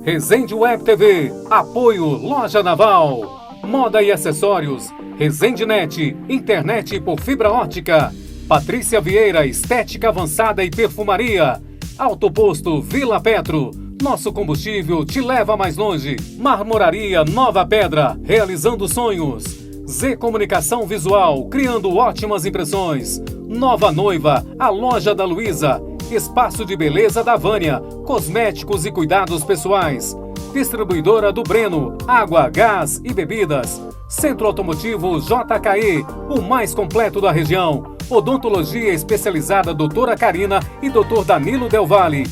Resende Web TV, apoio Loja Naval, moda e acessórios, Resende Net, internet por fibra ótica, Patrícia Vieira, estética avançada e perfumaria, Autoposto Vila Petro, nosso combustível te leva mais longe, Marmoraria Nova Pedra, realizando sonhos, Z Comunicação Visual, criando ótimas impressões, Nova Noiva, a Loja da Luísa, Espaço de Beleza da Vânia, cosméticos e cuidados pessoais. Distribuidora do Breno, água, gás e bebidas. Centro Automotivo JKE, o mais completo da região. Odontologia especializada Doutora Karina e Dr. Danilo Del Valle.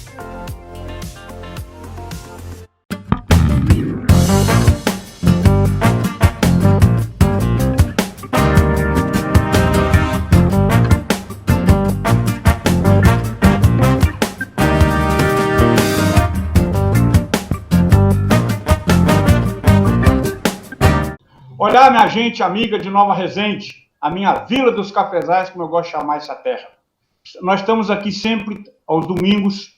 Olá, minha gente amiga de Nova Resende, a minha Vila dos Cafezais, como eu gosto de chamar essa terra. Nós estamos aqui sempre, aos domingos,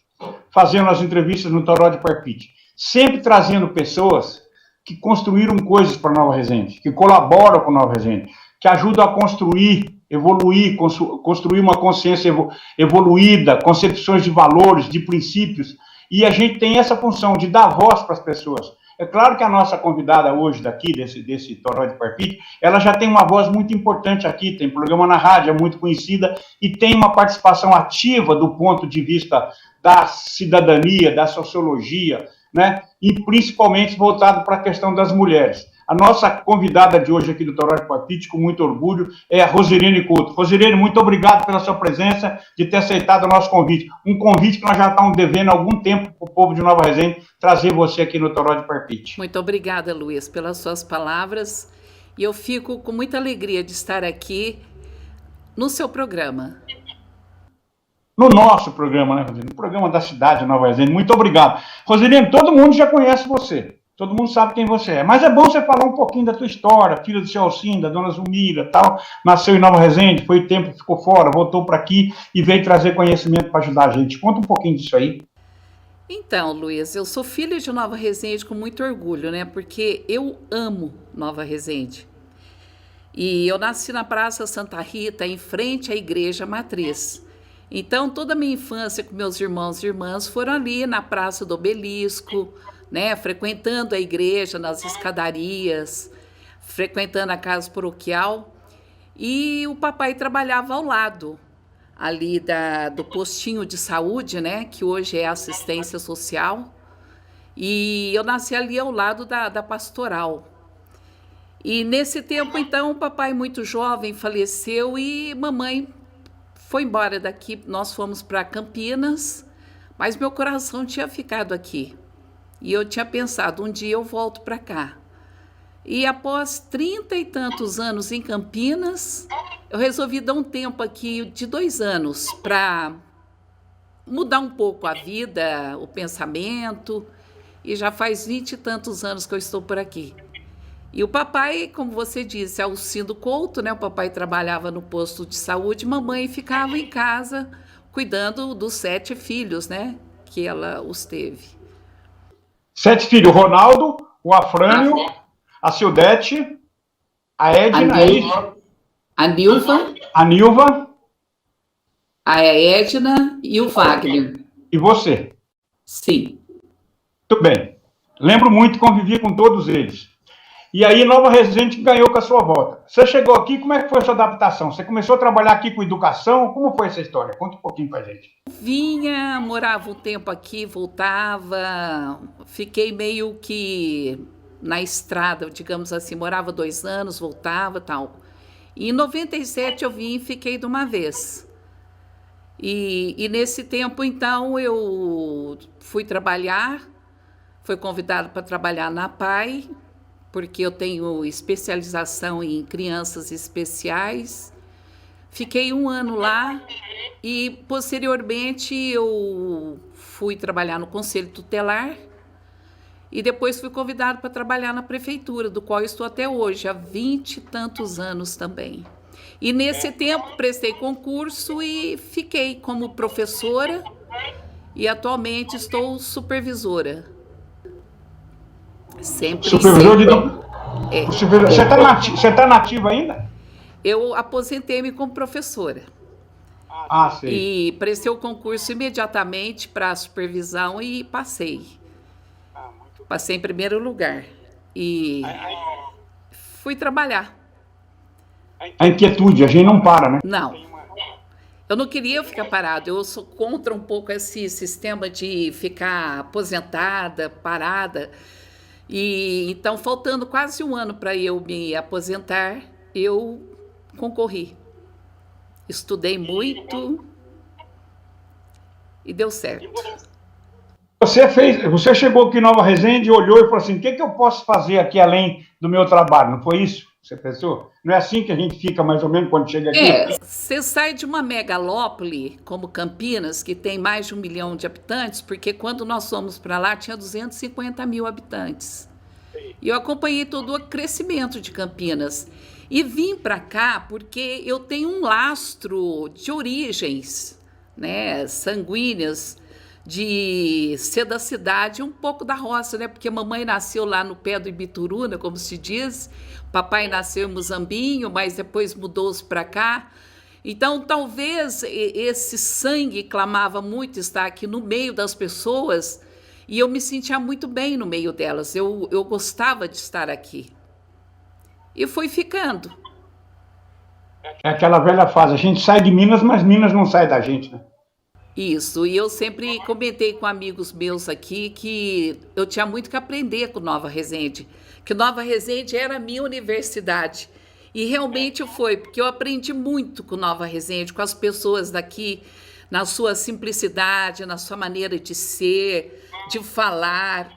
fazendo as entrevistas no Toró de Parpite, sempre trazendo pessoas que construíram coisas para Nova Resende, que colaboram com Nova Resende, que ajudam a construir, evoluir, construir uma consciência evoluída, concepções de valores, de princípios, e a gente tem essa função de dar voz para as pessoas. É claro que a nossa convidada hoje daqui, desse Toró de Parpite, ela já tem uma voz muito importante aqui, tem programa na rádio, é muito conhecida, e tem uma participação ativa do ponto de vista da cidadania, da sociologia, né? E principalmente voltado para a questão das mulheres. A nossa convidada de hoje aqui do Toró de Parpite, com muito orgulho, é a Rosirene Couto. Rosirene, muito obrigado pela sua presença, de ter aceitado o nosso convite. Um convite que nós já estamos devendo há algum tempo para o povo de Nova Resende, trazer você aqui no Toró de Parpite. Muito obrigada, Luiz, pelas suas palavras. E eu fico com muita alegria de estar aqui no seu programa. No nosso programa, né, Rosirene? No programa da cidade de Nova Resende. Muito obrigado. Rosirene, todo mundo já conhece você. Todo mundo sabe quem você é. Mas é bom você falar um pouquinho da tua história, filha do seu Alcim, da dona Zulmira, tal. Nasceu em Nova Resende, foi tempo, ficou fora, voltou para aqui e veio trazer conhecimento para ajudar a gente. Conta um pouquinho disso aí. Então, Luiz, eu sou filha de Nova Resende com muito orgulho, né? Porque eu amo Nova Resende. E eu nasci na Praça Santa Rita, em frente à Igreja Matriz. Então, toda a minha infância com meus irmãos e irmãs foram ali na Praça do Obelisco, né, frequentando a igreja, nas escadarias, frequentando a casa paroquial, e o papai trabalhava ao lado ali do postinho de saúde, né, que hoje é assistência social, e eu nasci ali ao lado da pastoral. E nesse tempo, então, o papai muito jovem faleceu e mamãe foi embora daqui, nós fomos para Campinas, mas meu coração tinha ficado aqui. E eu tinha pensado, um dia eu volto para cá. E após 30 e tantos anos em Campinas, eu resolvi dar um tempo aqui de 2 anos para mudar um pouco a vida, o pensamento. E já faz 20 e tantos anos que eu estou por aqui. E o papai, como você disse, Alcindo Couto, né? O papai trabalhava no posto de saúde, mamãe ficava em casa cuidando dos 7 filhos, né? Que ela os teve. 7 filhos, o Ronaldo, o Afrânio, a Sildete, a Edna, a Nilva, a Edna e o Wagner. E você? Sim. Muito bem. Lembro muito, convivi com todos eles. E aí, Nova Resende ganhou com a sua volta. Você chegou aqui, como é que foi a sua adaptação? Você começou a trabalhar aqui com educação? Como foi essa história? Conta um pouquinho pra gente. Vinha, morava um tempo aqui, voltava, fiquei meio que na estrada, digamos assim, morava 2 anos, voltava, tal. E em 97 eu vim e fiquei de uma vez. E nesse tempo, então, eu fui trabalhar, fui convidado para trabalhar na PAI, porque eu tenho especialização em crianças especiais. Fiquei 1 ano lá e, posteriormente, eu fui trabalhar no Conselho Tutelar e depois fui convidado para trabalhar na Prefeitura, do qual estou até hoje, há 20 e tantos anos também. E nesse tempo prestei concurso e fiquei como professora e atualmente estou supervisora. Sempre, Supervisor de... sempre. É. Você tá nativo ainda? Eu aposentei-me como professora Ah, sei. e prestei o concurso imediatamente para supervisão e passei. Passei em primeiro lugar e fui trabalhar. A inquietude, a gente não para, né? Não, eu não queria ficar parado. Eu sou contra um pouco esse sistema de ficar aposentada, parada. E então, faltando quase um ano para eu me aposentar, eu concorri. Estudei muito e deu certo. Você chegou aqui em Nova Resende, olhou e falou assim: o que eu posso fazer aqui além do meu trabalho? Não foi isso que você pensou? Não é assim que a gente fica mais ou menos quando chega aqui? Você sai de uma megalópole como Campinas, que tem mais de 1 milhão de habitantes, porque quando nós fomos para lá tinha 250 mil habitantes. E eu acompanhei todo o crescimento de Campinas. E vim para cá porque eu tenho um lastro de origens, né, sanguíneas, de ser da cidade e um pouco da roça, né? Porque a mamãe nasceu lá no pé do Ibituruna, como se diz. Papai nasceu em Muzambinho, mas depois mudou-se para cá. Então, talvez esse sangue clamava muito estar aqui no meio das pessoas e eu me sentia muito bem no meio delas. Eu gostava de estar aqui. E fui ficando. É aquela velha fase, a gente sai de Minas, mas Minas não sai da gente, né? Isso, e eu sempre comentei com amigos meus aqui que eu tinha muito que aprender com Nova Resende, que Nova Resende era a minha universidade. E realmente foi, porque eu aprendi muito com Nova Resende, com as pessoas daqui, na sua simplicidade, na sua maneira de ser, de falar.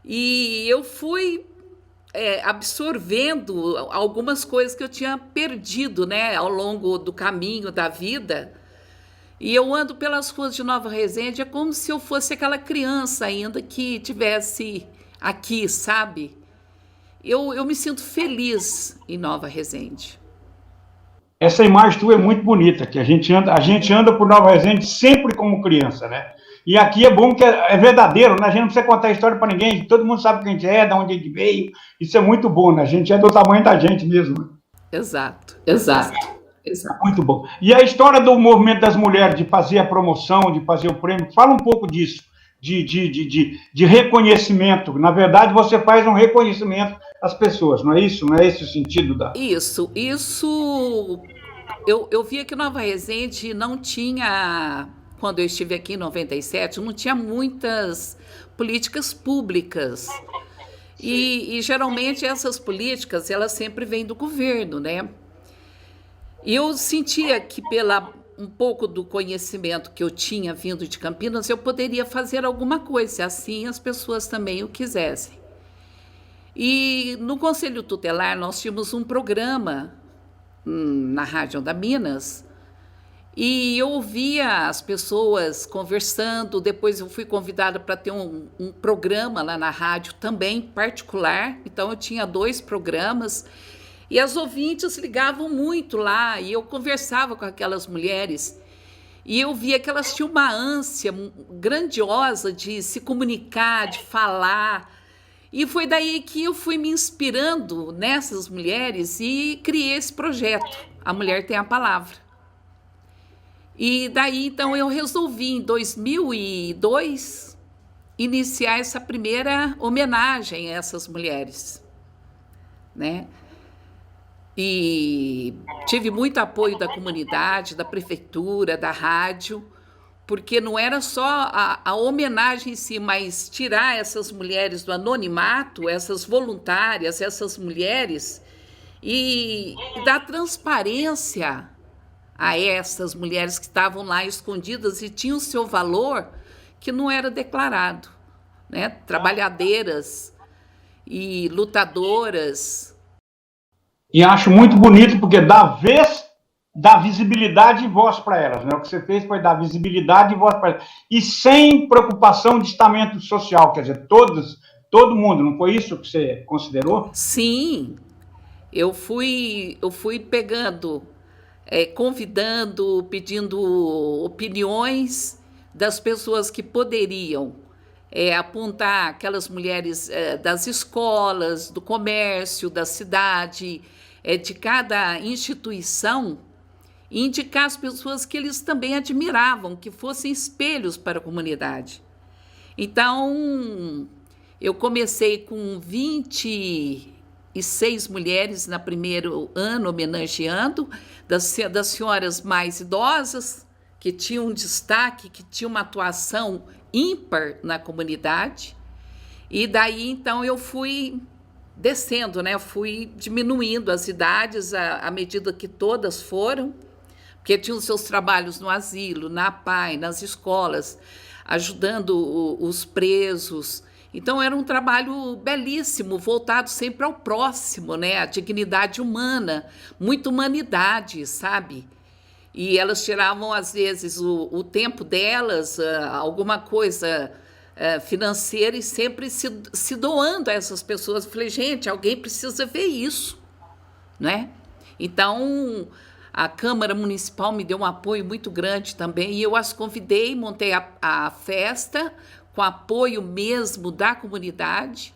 E eu fui absorvendo algumas coisas que eu tinha perdido, né, ao longo do caminho da vida. E eu ando pelas ruas de Nova Resende, é como se eu fosse aquela criança ainda que tivesse aqui, sabe? Eu me sinto feliz em Nova Resende. Essa imagem tua é muito bonita, que a gente anda por Nova Resende sempre como criança, né? E aqui é bom que é verdadeiro, né? A gente não precisa contar história para ninguém, todo mundo sabe quem a gente é, de onde a gente veio. Isso é muito bom, né? A gente é do tamanho da gente mesmo. Né? Exato, exato. Muito bom. E a história do movimento das mulheres, de fazer a promoção, de fazer o prêmio, fala um pouco disso, de reconhecimento. Na verdade, você faz um reconhecimento às pessoas, não é isso? Não é esse o sentido da... Isso. Eu via que Nova Resende não tinha, quando eu estive aqui em 97, não tinha muitas políticas públicas. E geralmente essas políticas, elas sempre vêm do governo, né? E eu sentia que pela um pouco do conhecimento que eu tinha vindo de Campinas, eu poderia fazer alguma coisa, se assim as pessoas também o quisessem. E no Conselho Tutelar nós tínhamos um programa na Rádio da Minas e eu ouvia as pessoas conversando, depois eu fui convidada para ter um programa lá na rádio também particular, então eu tinha 2 programas. E as ouvintes ligavam muito lá e eu conversava com aquelas mulheres e eu via que elas tinham uma ânsia grandiosa de se comunicar, de falar. E foi daí que eu fui me inspirando nessas mulheres e criei esse projeto, A Mulher Tem a Palavra. E daí então eu resolvi em 2002 iniciar essa primeira homenagem a essas mulheres, né? E tive muito apoio da comunidade, da prefeitura, da rádio, porque não era só a homenagem em si, mas tirar essas mulheres do anonimato, essas voluntárias, essas mulheres, e dar transparência a essas mulheres que estavam lá escondidas e tinham o seu valor que não era declarado, né? Trabalhadeiras e lutadoras. E acho muito bonito, porque dá visibilidade e voz para elas. Né? O que você fez foi dar visibilidade e voz para elas. E sem preocupação de estamento social, quer dizer, todo mundo, não foi isso que você considerou? Sim, eu fui pegando, convidando, pedindo opiniões das pessoas que poderiam apontar aquelas mulheres das escolas, do comércio, da cidade, de cada instituição, e indicar as pessoas que eles também admiravam, que fossem espelhos para a comunidade. Então, eu comecei com 26 mulheres no primeiro ano, homenageando, das senhoras mais idosas, que tinham um destaque, que tinham uma atuação ímpar na comunidade. E daí, então, eu fui descendo, né? Fui diminuindo as idades à medida que todas foram, porque tinham seus trabalhos no asilo, na PAI, nas escolas, ajudando os presos. Então, era um trabalho belíssimo, voltado sempre ao próximo, né? A dignidade humana, muita humanidade, sabe? E elas tiravam, às vezes, o tempo delas, alguma coisa financeira, e sempre se doando a essas pessoas. Eu falei, gente, alguém precisa ver isso, né? Então, a Câmara Municipal me deu um apoio muito grande também, e eu as convidei, montei a festa com apoio mesmo da comunidade,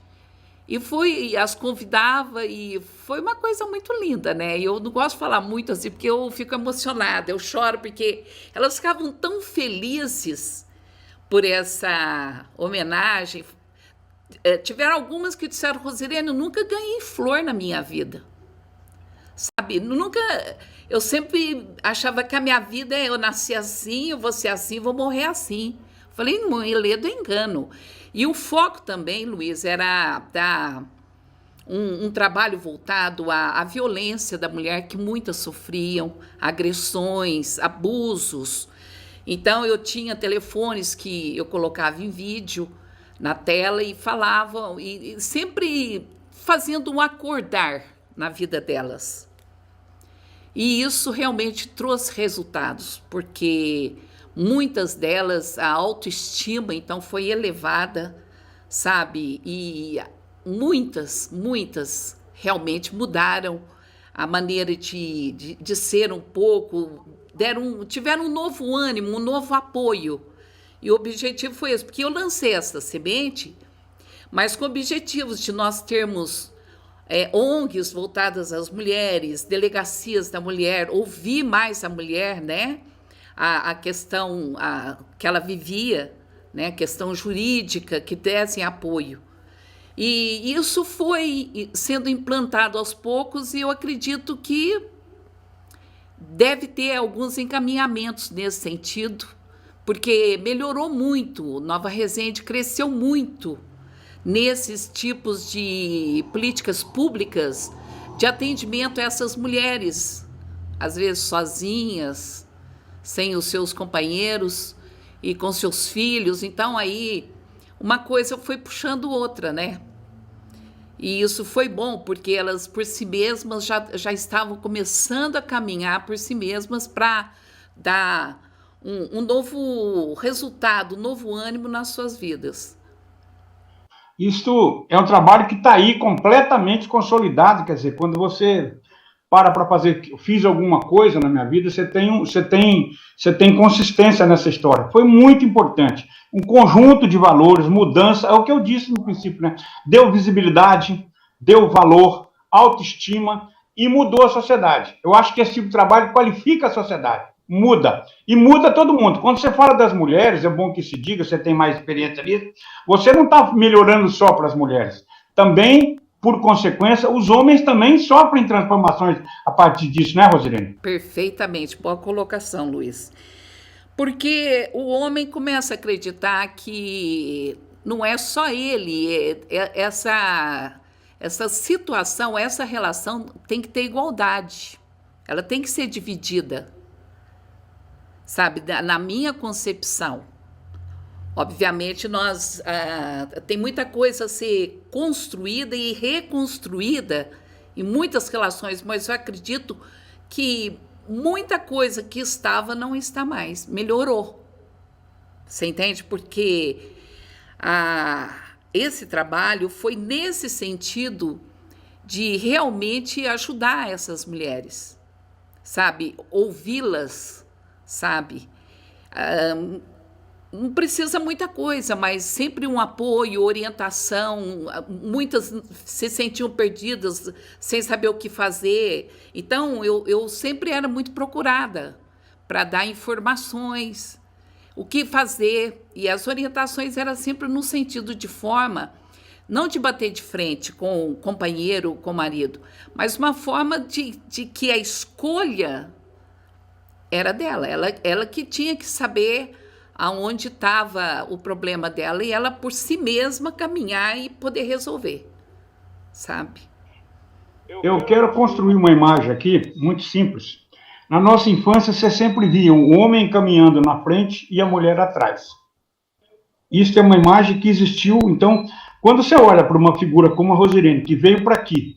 e as convidava, e foi uma coisa muito linda, né? E eu não gosto de falar muito assim, porque eu fico emocionada, eu choro, porque elas ficavam tão felizes por essa homenagem. Tiveram algumas que disseram, Rosirene, eu nunca ganhei flor na minha vida. Sabe, eu sempre achava que a minha vida eu nasci assim, eu vou ser assim, vou morrer assim. Falei, não, Iledo é engano. E o foco também, Luiz, era dar um trabalho voltado à violência da mulher, que muitas sofriam, agressões, abusos. Então, eu tinha telefones que eu colocava em vídeo na tela e falava, e sempre fazendo um acordar na vida delas. E isso realmente trouxe resultados, porque muitas delas, a autoestima, então, foi elevada, sabe? E muitas realmente mudaram a maneira de ser um pouco, tiveram um novo ânimo, um novo apoio. E o objetivo foi esse, porque eu lancei essa semente, mas com objetivos de nós termos ONGs voltadas às mulheres, delegacias da mulher, ouvir mais a mulher, né? A questão que ela vivia, né? A questão jurídica, que dessem apoio. E isso foi sendo implantado aos poucos, e eu acredito que deve ter alguns encaminhamentos nesse sentido, porque melhorou muito, Nova Resende cresceu muito nesses tipos de políticas públicas de atendimento a essas mulheres, às vezes sozinhas, sem os seus companheiros e com seus filhos. Então, aí, uma coisa foi puxando outra, né? E isso foi bom, porque elas, por si mesmas, já estavam começando a caminhar por si mesmas para dar um novo resultado, um novo ânimo nas suas vidas. Isso é um trabalho que está aí completamente consolidado, quer dizer, quando você para fazer, fiz alguma coisa na minha vida, você tem consistência nessa história. Foi muito importante. Um conjunto de valores, mudança, é o que eu disse no princípio, né? Deu visibilidade, deu valor, autoestima e mudou a sociedade. Eu acho que esse tipo de trabalho qualifica a sociedade, muda. E muda todo mundo. Quando você fala das mulheres, é bom que se diga, você tem mais experiência nisso, você não está melhorando só para as mulheres. Também, por consequência, os homens também sofrem transformações a partir disso, né, Rosirene? Perfeitamente, boa colocação, Luiz. Porque o homem começa a acreditar que não é só ele, essa situação, essa relação tem que ter igualdade, ela tem que ser dividida, sabe, na minha concepção. Obviamente, tem muita coisa a ser construída e reconstruída em muitas relações, mas eu acredito que muita coisa que estava não está mais, melhorou. Você entende? Porque esse trabalho foi nesse sentido de realmente ajudar essas mulheres, sabe? Ouvi-las, sabe? não precisa muita coisa, mas sempre um apoio, orientação. Muitas se sentiam perdidas, sem saber o que fazer. Então, eu sempre era muito procurada para dar informações, o que fazer. E as orientações eram sempre no sentido de forma, não de bater de frente com o companheiro, com o marido, mas uma forma de que a escolha era dela. Ela que tinha que saber aonde estava o problema dela e ela por si mesma caminhar e poder resolver, sabe? Eu quero construir uma imagem aqui muito simples. Na nossa infância, você sempre via o homem caminhando na frente e a mulher atrás. Isso é uma imagem que existiu. Então, quando você olha para uma figura como a Rosirene, que veio para aqui,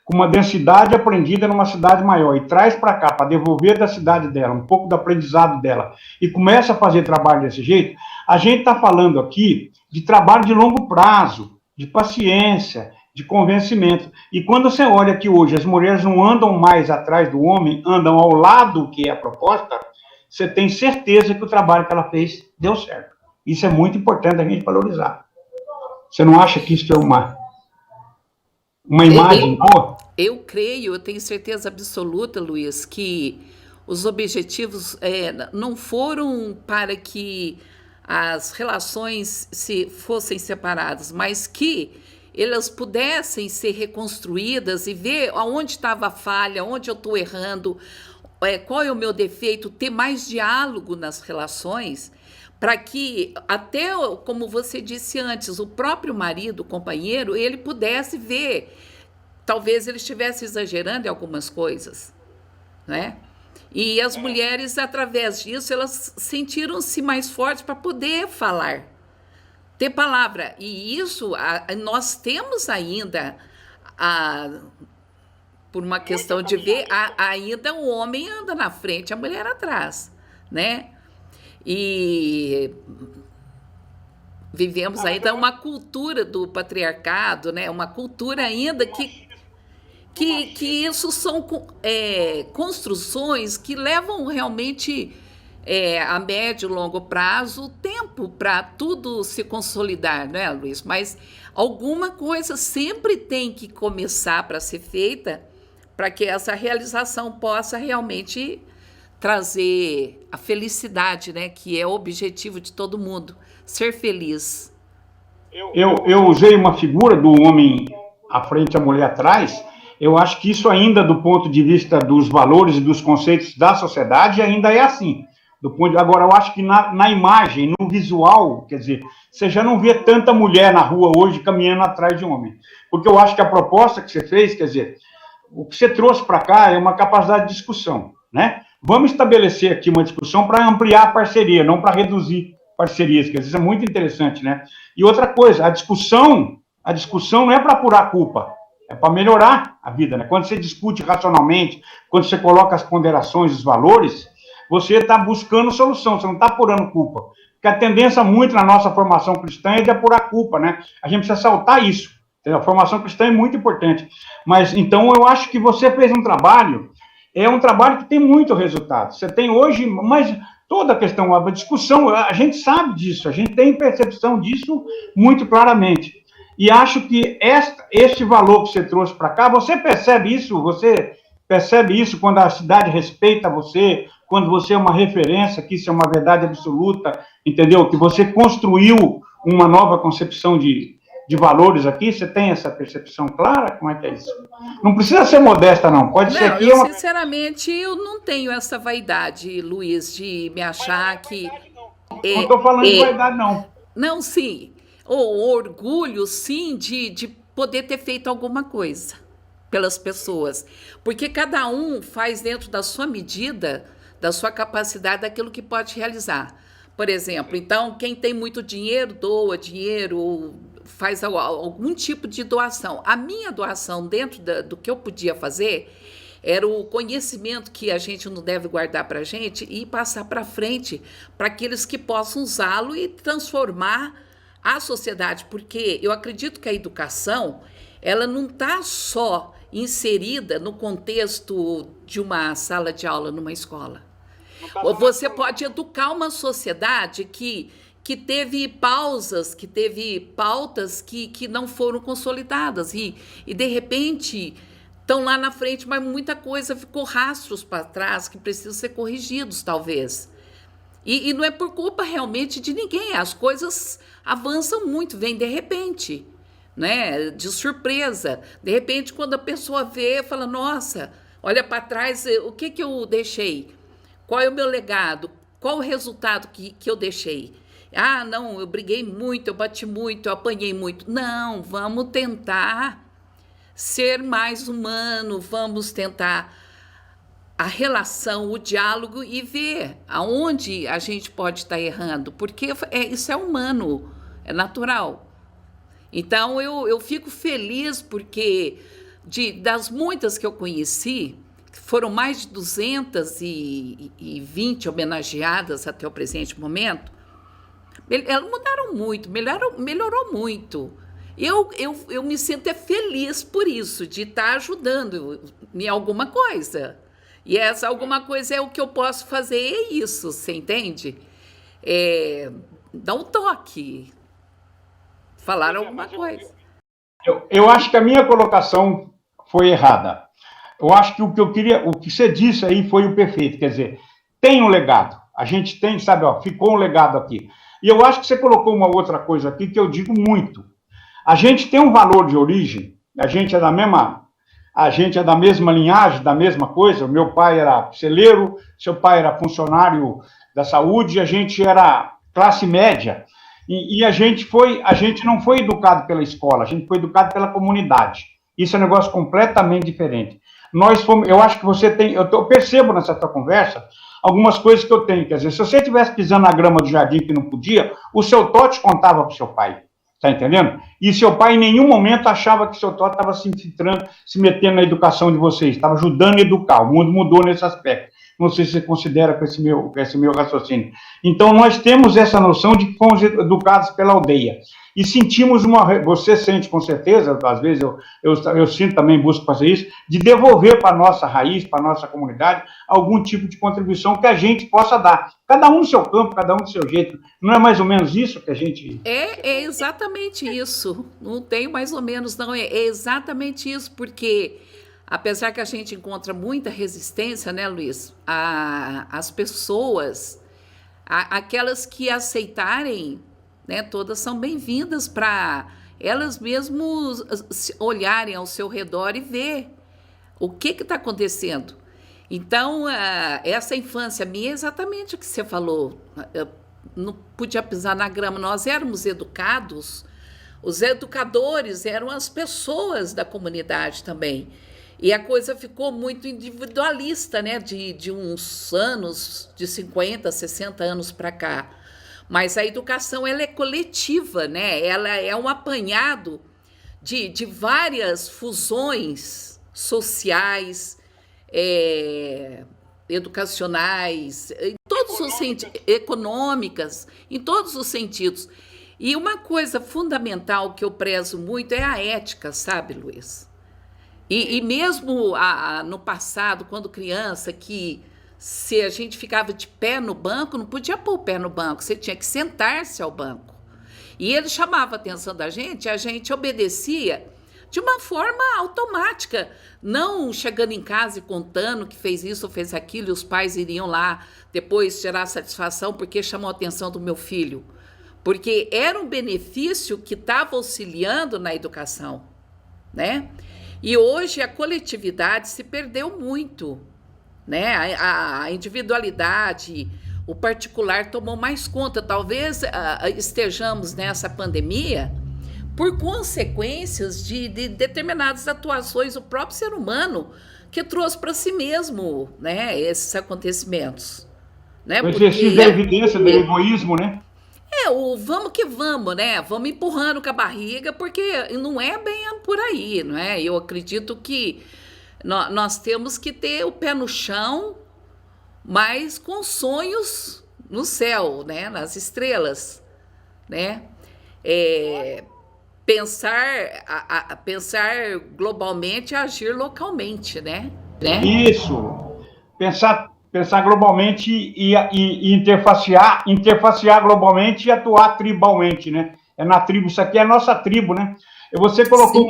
com uma densidade aprendida numa cidade maior, e traz para cá, para devolver da cidade dela, um pouco do aprendizado dela, e começa a fazer trabalho desse jeito, a gente está falando aqui de trabalho de longo prazo, de paciência, de convencimento. E quando você olha que hoje as mulheres não andam mais atrás do homem, andam ao lado, que é a proposta, você tem certeza que o trabalho que ela fez deu certo. Isso é muito importante a gente valorizar. Você não acha que isso é uma imagem boa? Eu creio, eu tenho certeza absoluta, Luiz, que os objetivos não foram para que as relações fossem separadas, mas que elas pudessem ser reconstruídas e ver aonde estava a falha, onde eu estou errando, qual é o meu defeito, ter mais diálogo nas relações, para que até, como você disse antes, o próprio marido, o companheiro, ele pudesse ver, talvez ele estivesse exagerando em algumas coisas, né? E as mulheres, através disso, elas sentiram-se mais fortes para poder falar, ter palavra. E isso, nós temos ainda, por uma questão de ver, ainda o homem anda na frente, a mulher atrás, né? E vivemos ainda uma cultura do patriarcado, né? Uma cultura ainda que isso são construções que levam realmente a médio e longo prazo tempo para tudo se consolidar, né, Luiz? Mas alguma coisa sempre tem que começar para ser feita para que essa realização possa realmente trazer a felicidade, né, que é o objetivo de todo mundo, ser feliz. Eu usei uma figura do homem à frente, a mulher atrás. Eu acho que isso ainda, do ponto de vista dos valores e dos conceitos da sociedade, ainda é assim. Agora, eu acho que na imagem, no visual, quer dizer, você já não vê tanta mulher na rua hoje caminhando atrás de homem. Porque eu acho que a proposta que você fez, quer dizer, o que você trouxe para cá é uma capacidade de discussão, né? Vamos estabelecer aqui uma discussão para ampliar a parceria, não para reduzir parcerias, que às vezes é muito interessante, né? E outra coisa, a discussão não é para apurar culpa, é para melhorar a vida, né? Quando você discute racionalmente, quando você coloca as ponderações, os valores, você está buscando solução, você não está apurando culpa. Porque a tendência muito na nossa formação cristã é de apurar culpa, né? A gente precisa saltar isso. A formação cristã é muito importante. Mas, então, eu acho que você fez um trabalho que tem muito resultado. Você tem hoje, mas toda a questão, a discussão, a gente sabe disso, a gente tem percepção disso muito claramente. E acho que este valor que você trouxe para cá, você percebe isso quando a cidade respeita você, quando você é uma referência, que isso é uma verdade absoluta, entendeu? Que você construiu uma nova concepção de valores aqui, você tem essa percepção clara? Como é que é isso? Não precisa ser modesta, não. Pode ser que sinceramente, eu não tenho essa vaidade, Luiz, de me achar que... Não estou falando de vaidade, não. Não, sim. Ou orgulho, sim, de poder ter feito alguma coisa pelas pessoas. Porque cada um faz dentro da sua medida, da sua capacidade, daquilo que pode realizar. Por exemplo, então, quem tem muito dinheiro, doa dinheiro, faz algum tipo de doação. A minha doação, dentro do que eu podia fazer, era o conhecimento que a gente não deve guardar para a gente e passar para frente para aqueles que possam usá-lo e transformar a sociedade. Porque eu acredito que a educação, ela não está só inserida no contexto de uma sala de aula numa escola. Você pode educar uma sociedade que que teve pausas, que teve pautas que não foram consolidadas e de repente estão lá na frente, mas muita coisa ficou rastros para trás que precisam ser corrigidos, talvez. E não é por culpa realmente de ninguém, as coisas avançam muito, vem de repente, né? De surpresa. De repente, quando a pessoa vê, fala, nossa, olha para trás, o que eu deixei? Qual é o meu legado? Qual o resultado que eu deixei? Ah, não, eu briguei muito, eu bati muito, eu apanhei muito. Não, vamos tentar ser mais humano, vamos tentar a relação, o diálogo e ver aonde a gente pode estar errando, porque isso é humano, é natural. Então, eu fico feliz porque das muitas que eu conheci, foram mais de 220 homenageadas até o presente momento, elas mudaram muito, melhorou muito. Eu me sinto feliz por isso, de estar ajudando em alguma coisa. E essa alguma coisa é o que eu posso fazer, é isso, você entende? Dá um toque, falar alguma coisa. Eu acho que a minha colocação foi errada. Eu acho que o que você disse aí foi o perfeito, quer dizer, tem um legado, a gente tem, sabe, ó, ficou um legado aqui. E eu acho que você colocou uma outra coisa aqui que eu digo muito. A gente tem um valor de origem, a gente é da mesma linhagem, da mesma coisa. O meu pai era celeiro, seu pai era funcionário da saúde, a gente era classe média. E a gente não foi educado pela escola, a gente foi educado pela comunidade. Isso é um negócio completamente diferente. Eu acho que você tem, eu percebo nessa tua conversa algumas coisas que eu tenho. Quer dizer, se você estivesse pisando na grama do jardim que não podia, o seu Totti contava para o seu pai. Está entendendo? E seu pai em nenhum momento achava que seu Totti estava se infiltrando, se metendo na educação de vocês, estava ajudando a educar. O mundo mudou nesse aspecto. Não sei se você considera com esse meu raciocínio. Então, nós temos essa noção de que fomos educados pela aldeia. E sentimos você sente com certeza, às vezes eu sinto também, busco fazer isso, de devolver para a nossa raiz, para a nossa comunidade, algum tipo de contribuição que a gente possa dar. Cada um no seu campo, cada um do seu jeito. Não é mais ou menos isso que a gente... É exatamente isso. Não tem mais ou menos, não. É exatamente isso, porque apesar que a gente encontra muita resistência, né, Luiz? As pessoas, aquelas que aceitarem, né, todas são bem-vindas para elas mesmas olharem ao seu redor e ver o que está acontecendo. Então, essa infância minha é exatamente o que você falou. Eu não podia pisar na grama. Nós éramos educados, os educadores eram as pessoas da comunidade também. E a coisa ficou muito individualista, né? De uns anos, de 50, 60 anos para cá. Mas a educação, ela é coletiva, né? Ela é um apanhado de várias fusões sociais, educacionais, em todos os sentidos, econômicas, em todos os sentidos. E uma coisa fundamental que eu prezo muito é a ética, sabe, Luiz? E mesmo no passado, quando criança, que se a gente ficava de pé no banco, não podia pôr o pé no banco, você tinha que sentar-se ao banco. E ele chamava a atenção da gente, a gente obedecia de uma forma automática, não chegando em casa e contando que fez isso ou fez aquilo, e os pais iriam lá depois tirar satisfação porque chamou a atenção do meu filho. Porque era um benefício que estava auxiliando na educação, né? E hoje a coletividade se perdeu muito, né? A individualidade, o particular tomou mais conta. Talvez estejamos nessa pandemia por consequências de determinadas atuações do próprio ser humano que trouxe para si mesmo, né, esses acontecimentos. Né? O exercício da evidência do egoísmo, né? O vamos que vamos, né? Vamos empurrando com a barriga, porque não é bem por aí, não é? Eu acredito que nós temos que ter o pé no chão, mas com sonhos no céu, né? Nas estrelas, né? Pensar globalmente e agir localmente, né? Isso. Pensar pensar globalmente e interfacear globalmente e atuar tribalmente, né? É na tribo, isso aqui é a nossa tribo, né? Você colocou Sim.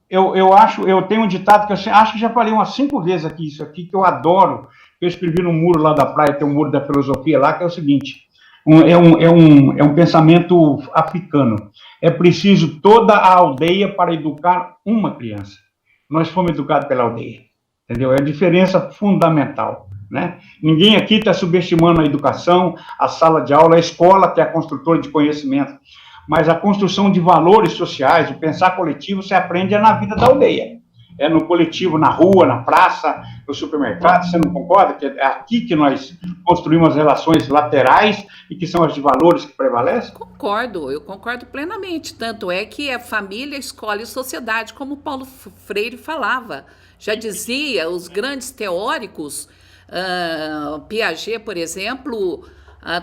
eu tenho um ditado que eu acho que já falei umas 5 vezes aqui, isso aqui que eu adoro, eu escrevi no muro lá da praia, tem um muro da filosofia lá, que é o seguinte, é um pensamento africano, é preciso toda a aldeia para educar uma criança. Nós fomos educados pela aldeia, entendeu? É a diferença fundamental, né? Ninguém aqui está subestimando a educação, a sala de aula, a escola, que é a construtora de conhecimento, mas a construção de valores sociais, o pensar coletivo, você aprende na vida da aldeia. É no coletivo, na rua, na praça, no supermercado, você não concorda? Que é aqui que nós construímos as relações laterais e que são as de valores que prevalecem? Eu concordo plenamente. Tanto é que é família, escola e sociedade, como Paulo Freire falava. Já dizia, os grandes teóricos, Piaget, por exemplo,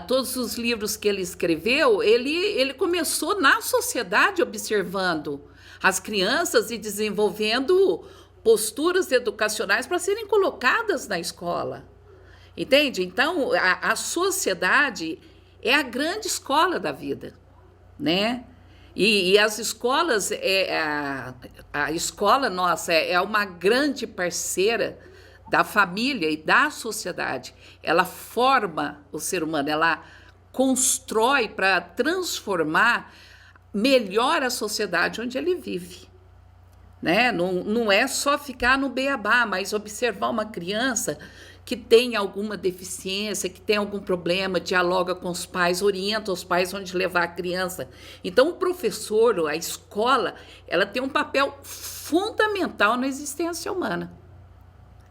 todos os livros que ele escreveu, ele começou na sociedade observando as crianças e desenvolvendo posturas educacionais para serem colocadas na escola. Entende? Então, a sociedade é a grande escola da vida, né? E as escolas, a escola nossa é uma grande parceira da família e da sociedade. Ela forma o ser humano, ela constrói para transformar melhor a sociedade onde ele vive. Né? Não é só ficar no beabá, mas observar uma criança que tem alguma deficiência, que tem algum problema, dialoga com os pais, orienta os pais onde levar a criança. Então, o professor, a escola, ela tem um papel fundamental na existência humana.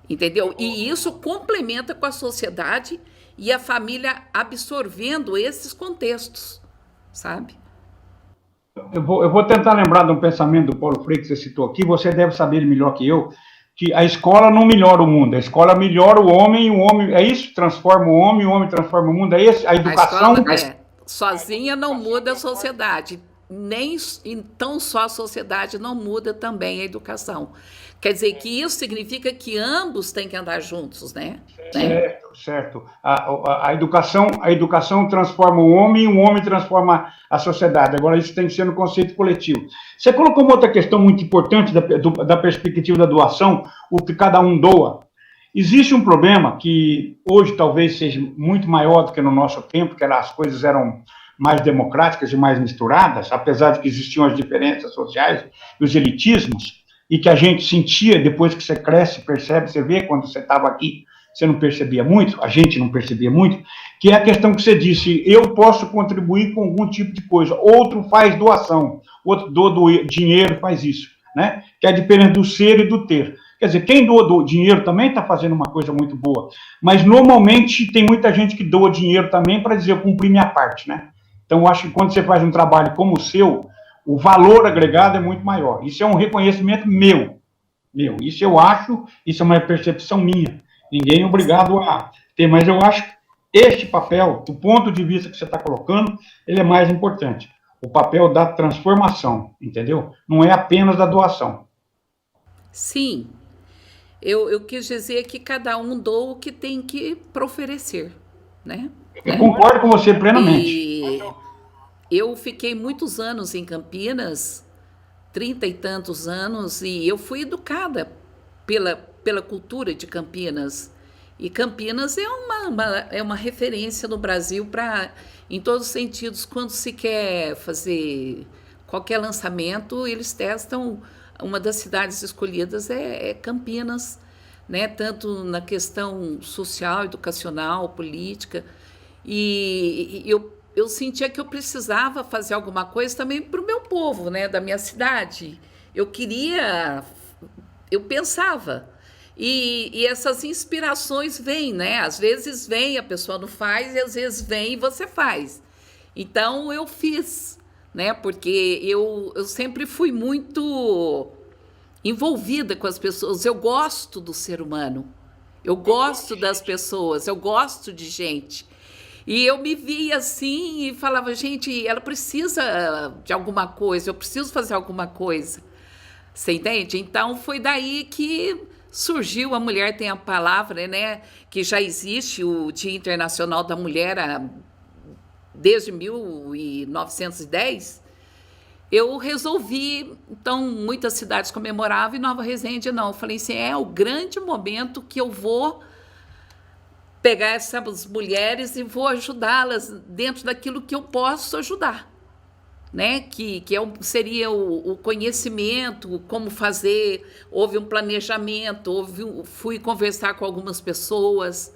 Entendeu? E isso complementa com a sociedade e a família absorvendo esses contextos, sabe? Eu vou tentar lembrar de um pensamento do Paulo Freire que você citou aqui, você deve saber melhor que eu, que a escola não melhora o mundo, a escola melhora o homem, é isso? Transforma o homem transforma o mundo, é isso? A educação... A escola, sozinha não muda a sociedade, nem então só a sociedade não muda também a educação. Quer dizer que isso significa que ambos têm que andar juntos, né? Certo. A educação transforma o homem transforma a sociedade. Agora, isso tem que ser no conceito coletivo. Você colocou uma outra questão muito importante da perspectiva da doação, o que cada um doa. Existe um problema que hoje talvez seja muito maior do que no nosso tempo, que as coisas eram mais democráticas e mais misturadas, apesar de que existiam as diferenças sociais e os elitismos, e que a gente sentia depois que você cresce, percebe, você vê, quando você estava aqui, você não percebia muito, a gente não percebia muito, que é a questão que você disse, eu posso contribuir com algum tipo de coisa, outro faz doação, outro doa dinheiro, faz isso, né? Que é a diferença do ser e do ter. Quer dizer, quem doa do dinheiro também está fazendo uma coisa muito boa, mas normalmente tem muita gente que doa dinheiro também para dizer, eu cumpri minha parte, né? Então, eu acho que quando você faz um trabalho como o seu, o valor agregado é muito maior. Isso é um reconhecimento meu. Isso eu acho, isso é uma percepção minha. Ninguém é obrigado a ter, mas eu acho que este papel, do ponto de vista que você está colocando, ele é mais importante. O papel da transformação, entendeu? Não é apenas da doação. Sim. Eu quis dizer que cada um doa o que tem que para oferecer, né? Eu concordo com você plenamente. E eu fiquei muitos anos em Campinas, 30 e tantos anos, e eu fui educada pela cultura de Campinas. E Campinas é uma referência no Brasil em todos os sentidos. Quando se quer fazer qualquer lançamento, eles testam. Uma das cidades escolhidas é Campinas, né? Tanto na questão social, educacional, política. E eu sentia que eu precisava fazer alguma coisa também para o meu povo, né? Da minha cidade. Eu pensava. E essas inspirações vêm, né? Às vezes vem, a pessoa não faz, e às vezes vem e você faz. Então, eu fiz, né? Porque eu sempre fui muito envolvida com as pessoas. Eu gosto do ser humano. Eu gosto das pessoas, eu gosto de gente. E eu me via assim e falava, gente, ela precisa de alguma coisa, eu preciso fazer alguma coisa. Você entende? Então, foi daí que surgiu a Mulher Tem a Palavra, né? Que já existe o Dia Internacional da Mulher desde 1910. Eu resolvi, então, muitas cidades comemoravam e Nova Resende não. Eu falei assim, é o grande momento que eu vou pegar essas mulheres e vou ajudá-las dentro daquilo que eu posso ajudar, né? Seria o conhecimento, como fazer, houve um planejamento, fui conversar com algumas pessoas,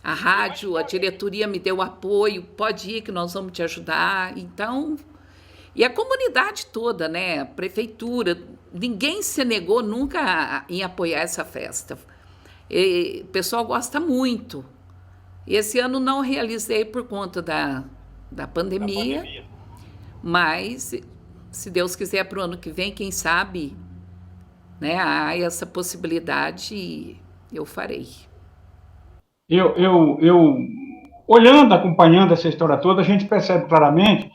a rádio, a diretoria me deu apoio, pode ir que nós vamos te ajudar, então... E a comunidade toda, né? A prefeitura, ninguém se negou nunca em apoiar essa festa. O pessoal gosta muito. E esse ano não realizei por conta da pandemia, mas, se Deus quiser, para o ano que vem, quem sabe, né, há essa possibilidade, eu farei. Olhando, acompanhando essa história toda, a gente percebe claramente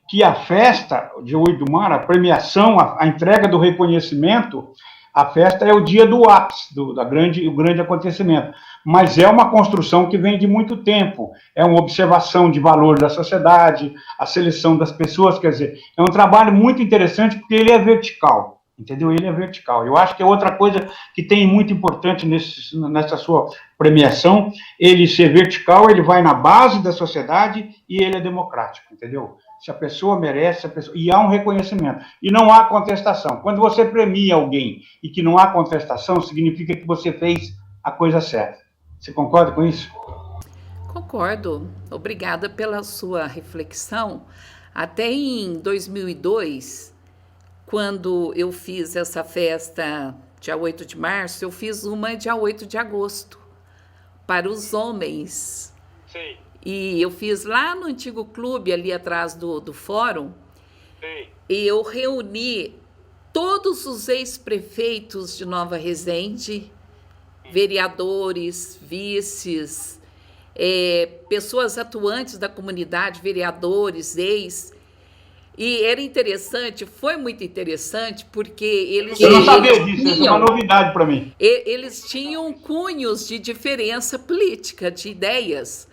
que a festa de 8 de março, a premiação, a entrega do reconhecimento, a festa é o dia do ápice, o grande acontecimento. Mas é uma construção que vem de muito tempo, é uma observação de valor da sociedade, a seleção das pessoas, quer dizer, é um trabalho muito interessante porque ele é vertical, entendeu? Ele é vertical. Eu acho que é outra coisa que tem muito importante nessa sua premiação, ele ser vertical, ele vai na base da sociedade e ele é democrático, entendeu? Se a pessoa merece, e há um reconhecimento, e não há contestação. Quando você premia alguém e que não há contestação, significa que você fez a coisa certa. Você concorda com isso? Concordo. Obrigada pela sua reflexão. Até em 2002, quando eu fiz essa festa dia 8 de março, eu fiz uma dia 8 de agosto, para os homens. Sim. E eu fiz lá no antigo clube, ali atrás do fórum, Sim. E eu reuni todos os ex-prefeitos de Nova Resende, vereadores, vices, pessoas atuantes da comunidade, vereadores, e era interessante, foi muito interessante, porque eles... Eu não sabia disso, isso é uma novidade para mim. Eles tinham cunhos de diferença política, de ideias,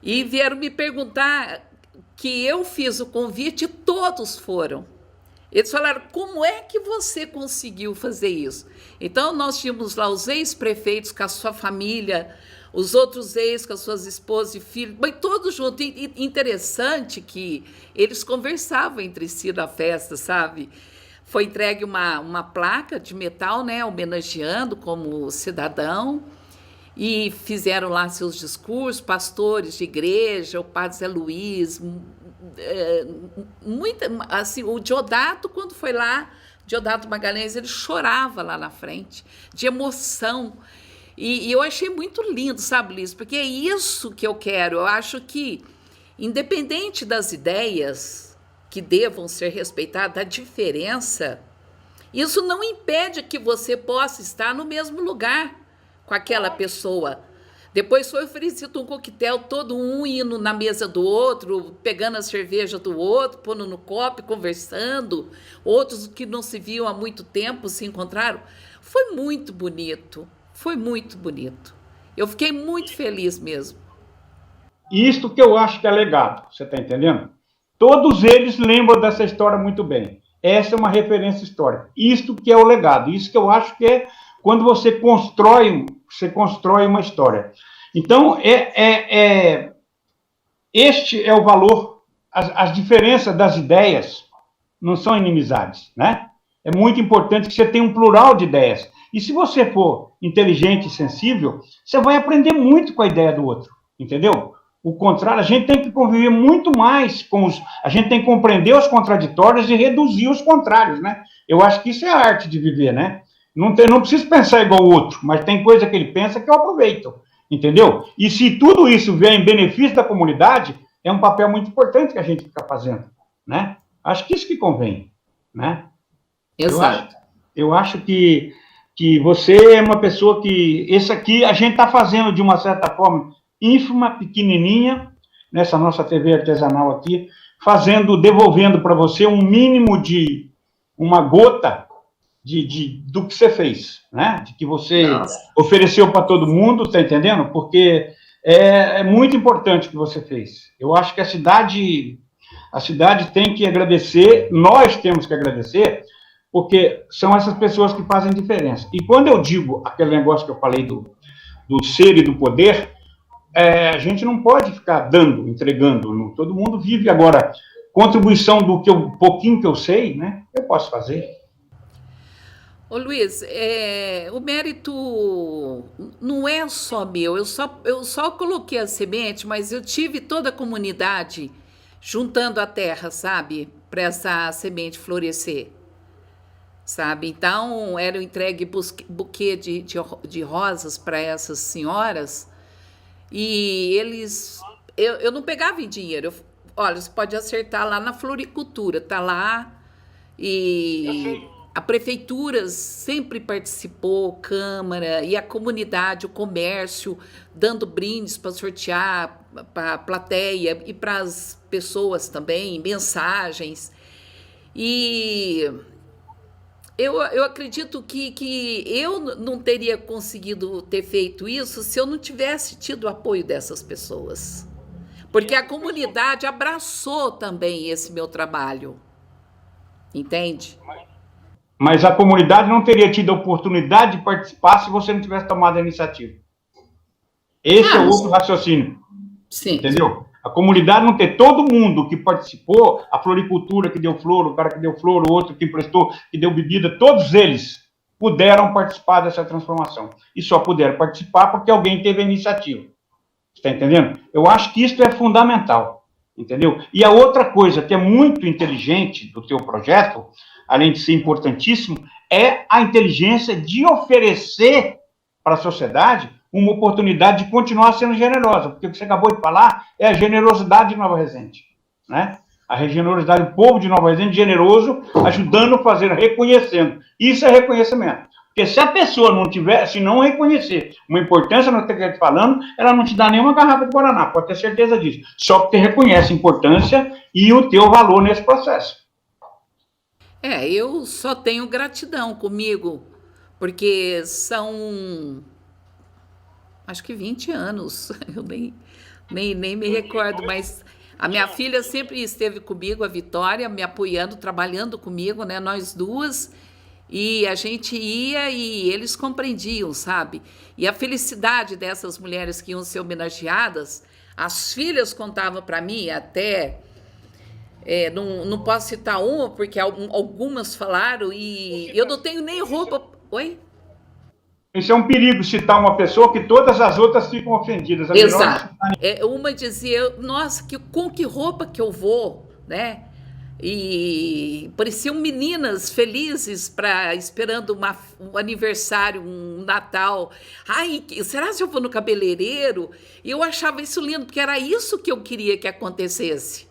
e vieram me perguntar que eu fiz o convite e todos foram. Eles falaram, como é que você conseguiu fazer isso? Então, nós tínhamos lá os ex-prefeitos com a sua família, os outros ex com as suas esposas e filhos, mas todos juntos. E interessante que eles conversavam entre si na festa, sabe? Foi entregue uma placa de metal, né, homenageando como cidadão, e fizeram lá seus discursos, pastores de igreja, o padre Zé Luiz, assim, o Diodato, quando foi lá, Diodato Magalhães, ele chorava lá na frente, de emoção, e eu achei muito lindo, sabe, Liz, porque é isso que eu quero. Eu acho que, independente das ideias que devam ser respeitadas, da diferença, isso não impede que você possa estar no mesmo lugar com aquela pessoa. Depois foi oferecido um coquetel, todo um indo na mesa do outro, pegando a cerveja do outro, pondo no copo, conversando. Outros que não se viam há muito tempo se encontraram. Foi muito bonito, foi muito bonito. Eu fiquei muito feliz mesmo. Isto que eu acho que é legado, você está entendendo? Todos eles lembram dessa história muito bem. Essa é uma referência histórica. Isto que é o legado, isso que eu acho que é quando você constrói uma história. Então, este é o valor, as diferenças das ideias não são inimizades, né? É muito importante que você tenha um plural de ideias. E se você for inteligente e sensível, você vai aprender muito com a ideia do outro, entendeu? O contrário, a gente tem que conviver muito mais a gente tem que compreender os contraditórios e reduzir os contrários, né? Eu acho que isso é a arte de viver, né? Não preciso pensar igual o outro, mas tem coisa que ele pensa que eu aproveito, entendeu? E se tudo isso vier em benefício da comunidade, é um papel muito importante que a gente fica fazendo, né? Acho que isso que convém, né? Exato. Eu acho que você é uma pessoa que... Esse aqui a gente está fazendo, de uma certa forma, ínfima, pequenininha, nessa nossa TV artesanal aqui, devolvendo para você um mínimo de uma gota do que você fez, né? De que você Nossa. ofereceu para todo mundo, tá entendendo? Porque é muito importante o que você fez. Eu acho que a cidade tem que agradecer, nós temos que agradecer, porque são essas pessoas que fazem diferença. E quando eu digo aquele negócio que eu falei do ser e do poder, a gente não pode ficar dando, entregando. Não. Todo mundo vive agora. Contribuição do pouquinho que eu sei, né? Eu posso fazer. Ô Luiz, o mérito não é só meu, eu só coloquei a semente, mas eu tive toda a comunidade juntando a terra, sabe? Para essa semente florescer, sabe? Então, era entregue buquê de rosas para essas senhoras e eles... Eu não pegava em dinheiro. Olha, você pode acertar lá na floricultura, tá lá e... A prefeitura sempre participou, Câmara, e a comunidade, o comércio, dando brindes para sortear para a plateia e para as pessoas também, mensagens. E eu acredito que eu não teria conseguido ter feito isso se eu não tivesse tido o apoio dessas pessoas. Porque a comunidade abraçou também esse meu trabalho. Entende? Mas a comunidade não teria tido a oportunidade de participar se você não tivesse tomado a iniciativa. Esse é o outro raciocínio. Sim. Entendeu? A comunidade não ter todo mundo que participou, a floricultura que deu flor, o cara que deu flor, o outro que emprestou, que deu bebida, todos eles puderam participar dessa transformação. E só puderam participar porque alguém teve a iniciativa. Está entendendo? Eu acho que isso é fundamental. Entendeu? E a outra coisa que é muito inteligente do teu projeto, além de ser importantíssimo, é a inteligência de oferecer para a sociedade uma oportunidade de continuar sendo generosa, porque o que você acabou de falar é a generosidade de Nova Resende, né? A generosidade do povo de Nova Resende, generoso, ajudando a fazer, reconhecendo. Isso é reconhecimento. Porque se a pessoa não tiver, se não reconhecer uma importância no que eu estou falando, ela não te dá nenhuma garrafa de Guaraná, pode ter certeza disso. Só porque reconhece a importância e o teu valor nesse processo. Eu só tenho gratidão comigo, porque são, acho que 20 anos, eu nem me recordo, mas a minha filha sempre esteve comigo, a Vitória, me apoiando, trabalhando comigo, né, nós duas, e a gente ia e eles compreendiam, sabe? E a felicidade dessas mulheres que iam ser homenageadas, as filhas contavam para mim até... não posso citar uma, porque algumas falaram e eu não tenho nem roupa. Oi? Isso é um perigo, citar uma pessoa que todas as outras ficam ofendidas. Exato. Uma dizia, nossa, com que roupa que eu vou, né? E pareciam meninas felizes esperando um aniversário, um Natal. Ai, será que eu vou no cabeleireiro? E eu achava isso lindo, porque era isso que eu queria que acontecesse.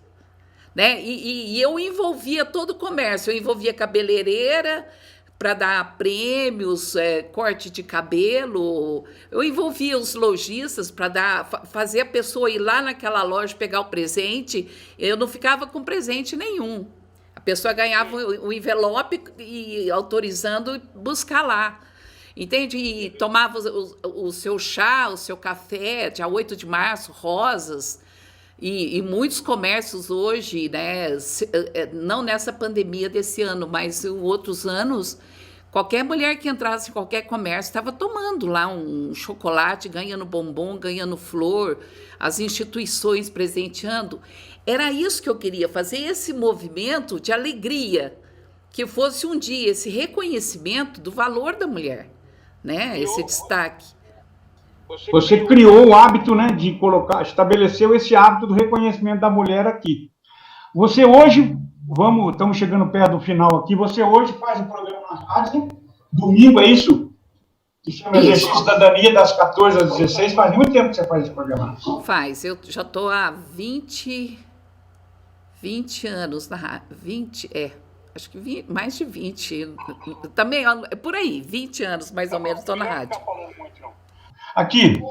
Né? E eu envolvia todo o comércio, eu envolvia cabeleireira para dar prêmios, corte de cabelo, eu envolvia os lojistas para fazer a pessoa ir lá naquela loja pegar o presente, eu não ficava com presente nenhum. A pessoa ganhava o envelope e autorizando buscar lá. Entende? E tomava o seu chá, o seu café, dia 8 de março, rosas. E muitos comércios hoje, né, não nessa pandemia desse ano, mas em outros anos, qualquer mulher que entrasse em qualquer comércio estava tomando lá um chocolate, ganhando bombom, ganhando flor, as instituições presenteando. Era isso que eu queria, fazer esse movimento de alegria, que fosse um dia esse reconhecimento do valor da mulher, né, esse destaque. Você criou o hábito, né, de estabeleceu esse hábito do reconhecimento da mulher aqui. Você hoje, estamos chegando perto do final aqui, você hoje faz um programa na rádio, domingo, é isso? Que chama Exercício Cidadania, das 14 às 16, faz muito tempo que você faz esse programa. Faz, eu já estou há 20 anos na rádio, acho que mais de 20, também, por aí, 20 anos mais ou menos estou na rádio. Aqui,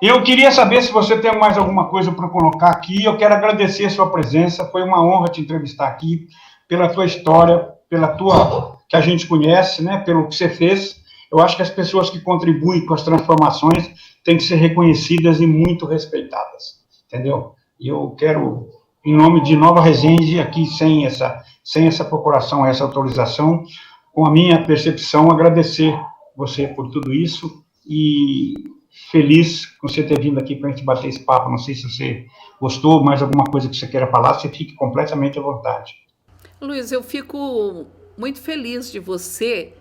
eu queria saber se você tem mais alguma coisa para colocar aqui. Eu quero agradecer a sua presença. Foi uma honra te entrevistar aqui, pela tua história, pela tua que a gente conhece, né, pelo que você fez. Eu acho que as pessoas que contribuem com as transformações têm que ser reconhecidas e muito respeitadas, entendeu? E eu quero, em nome de Nova Resende, aqui sem essa procuração, essa autorização, com a minha percepção, agradecer você por tudo isso e feliz com você ter vindo aqui para a gente bater esse papo. Não sei se você gostou, mais alguma coisa que você queira falar, você fique completamente à vontade. Luiz, eu fico muito feliz de você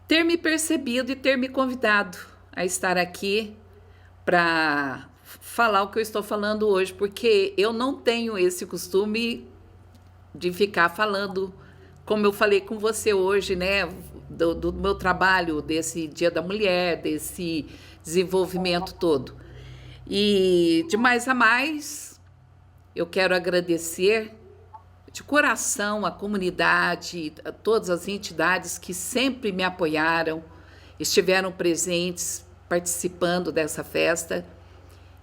ter me percebido e ter me convidado a estar aqui para falar o que eu estou falando hoje, porque eu não tenho esse costume de ficar falando, como eu falei com você hoje, né, do meu trabalho, desse Dia da Mulher, desse desenvolvimento todo. E de mais a mais, eu quero agradecer de coração a comunidade, a todas as entidades que sempre me apoiaram, estiveram presentes, participando dessa festa,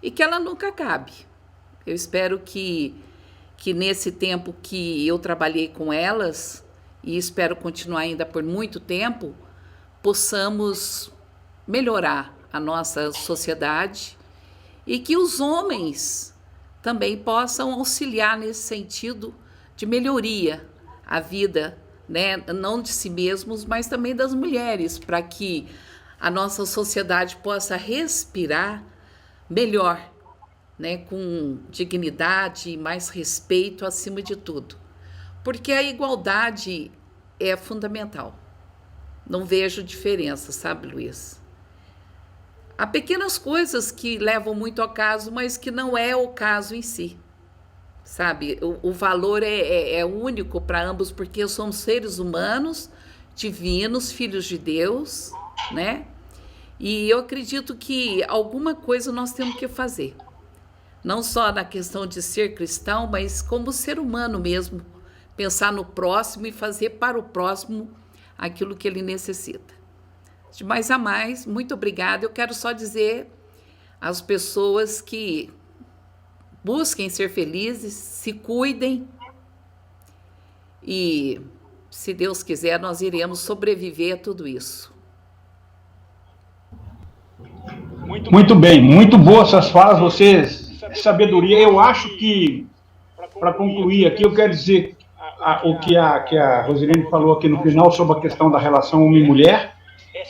e que ela nunca acabe. Eu espero que nesse tempo que eu trabalhei com elas, e espero continuar ainda por muito tempo, possamos melhorar a nossa sociedade e que os homens também possam auxiliar nesse sentido de melhoria à vida, né? Não de si mesmos, mas também das mulheres, para que a nossa sociedade possa respirar melhor, né? Com dignidade e mais respeito acima de tudo. Porque a igualdade é fundamental. Não vejo diferença, sabe, Luiz? Há pequenas coisas que levam muito ao caso, mas que não é o caso em si. Sabe, o valor é único para ambos, porque somos seres humanos, divinos, filhos de Deus, né? E eu acredito que alguma coisa nós temos que fazer. Não só na questão de ser cristão, mas como ser humano mesmo. Pensar no próximo e fazer para o próximo aquilo que ele necessita. De mais a mais, muito obrigada. Eu quero só dizer às pessoas que busquem ser felizes, se cuidem e, se Deus quiser, nós iremos sobreviver a tudo isso. Muito bem, muito boas essas falas, vocês, sabedoria. Eu acho que, para concluir aqui, eu quero dizer o que a Rosilene falou aqui no final sobre a questão da relação homem-mulher.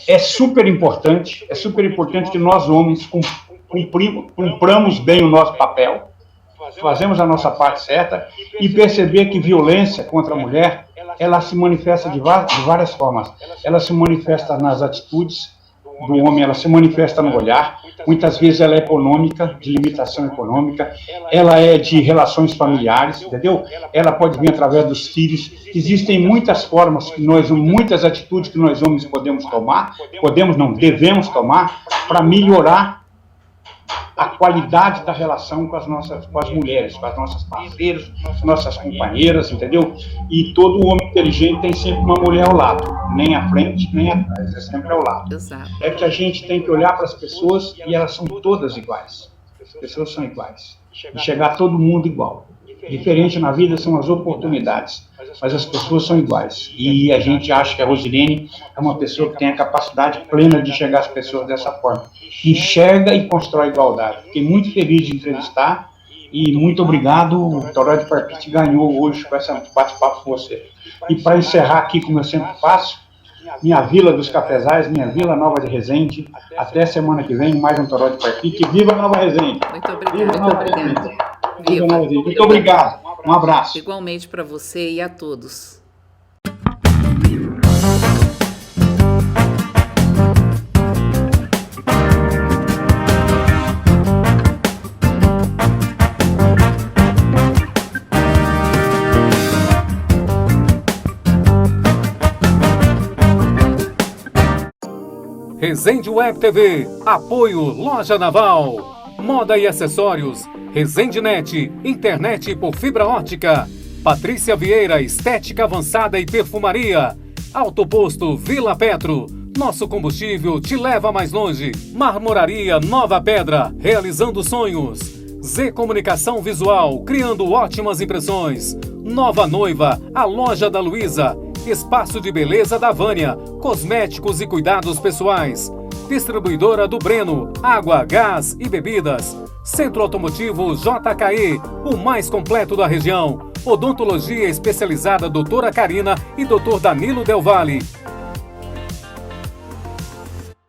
É super importante que nós homens cumpramos bem o nosso papel, fazemos a nossa parte certa e perceber que violência contra a mulher, ela se manifesta de várias formas. Ela se manifesta nas atitudes do homem, ela se manifesta no olhar, muitas vezes ela é econômica, de limitação econômica, ela é de relações familiares, entendeu? Ela pode vir através dos filhos. Existem muitas formas, muitas atitudes que nós homens devemos tomar para melhorar a qualidade da relação com as mulheres, com as nossas parceiras, nossas companheiras, entendeu? E todo homem inteligente tem sempre uma mulher ao lado, nem à frente, nem atrás, é sempre ao lado. Exato. É que a gente tem que olhar para as pessoas e elas são todas iguais. As pessoas são iguais. E chegar todo mundo igual. Diferente na vida são as oportunidades, mas as pessoas são iguais. E a gente acha que a Rosilene é uma pessoa que tem a capacidade plena de enxergar as pessoas dessa forma. Enxerga e constrói igualdade. Fiquei muito feliz de entrevistar e muito obrigado. O Toró de Parpite ganhou hoje com esse bate-papo com você. E para encerrar aqui, como eu sempre faço, minha Vila dos Cafezais, minha Vila Nova de Resende. Até semana que vem, mais um Toró de Parpite. Viva Nova Resende! Muito obrigada. Viva. Muito obrigado. Um abraço. Igualmente para você e a todos. Resende Web TV, apoio Loja Naval, moda e acessórios, Resende Net, internet por fibra ótica, Patrícia Vieira, estética avançada e perfumaria, Autoposto Vila Petro, nosso combustível te leva mais longe, Marmoraria Nova Pedra, realizando sonhos, Z Comunicação Visual, criando ótimas impressões, Nova Noiva, a loja da Luísa, Espaço de Beleza da Vânia, cosméticos e cuidados pessoais. Distribuidora do Breno, água, gás e bebidas. Centro Automotivo JKE, o mais completo da região. Odontologia especializada Doutora Karina e Dr. Danilo Del Valle.